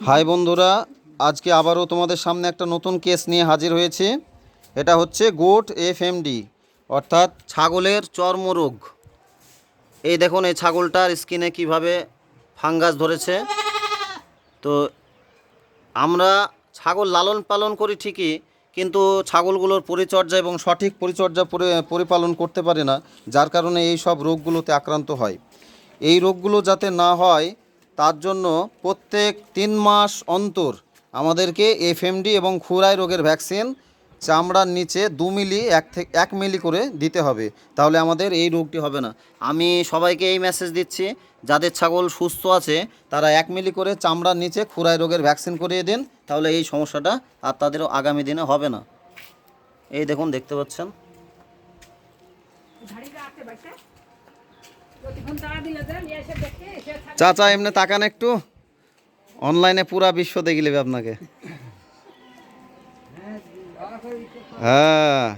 High বন্ধুরা, আজকে আবারও তোমাদের সামনে একটা নতুন কেস নিয়ে হাজির হয়েছে। এটা হচ্ছে গোট এফএমডি, অর্থাৎ ছাগলের চর্মরোগ। এই দেখুন, এই ছাগলটার স্কিনে কিভাবে ফাঙ্গাস ধরেছে। তো আমরা ছাগল লালন পালন করি ঠিকই, কিন্তু ছাগলগুলোর পরিচর্যা এবং সঠিক পরিচর্যা পরিপালন করতে পারে না, যার কারণে এই সব রোগগুলোতে আক্রান্ত হয়। এই রোগগুলো যাতে না হয় তার জন্য প্রত্যেক 3 মাস অন্তর আমাদেরকে এফএমডি এবং খুরাই রোগের ভ্যাকসিন চামড়ার নিচে 2 মিলি 1 মিলি করে দিতে হবে, তাহলে আমাদের এই রোগটি হবে না। আমি সবাইকে এই মেসেজ দিচ্ছি, যাদের ছাগল সুস্থ আছে তারা 1 মিলি করে চামড়ার নিচে খুরাই রোগের ভ্যাকসিন করিয়ে দিন, তাহলে এই সমস্যাটা আর তাদেরও আগামী দিনে হবে না। এই দেখুন, দেখতে পাচ্ছেন। চাচা এমনি তাকান একটু, অনলাইনে পুরা বিশ্ব দেখে নেবে আপনাকে। হ্যাঁ।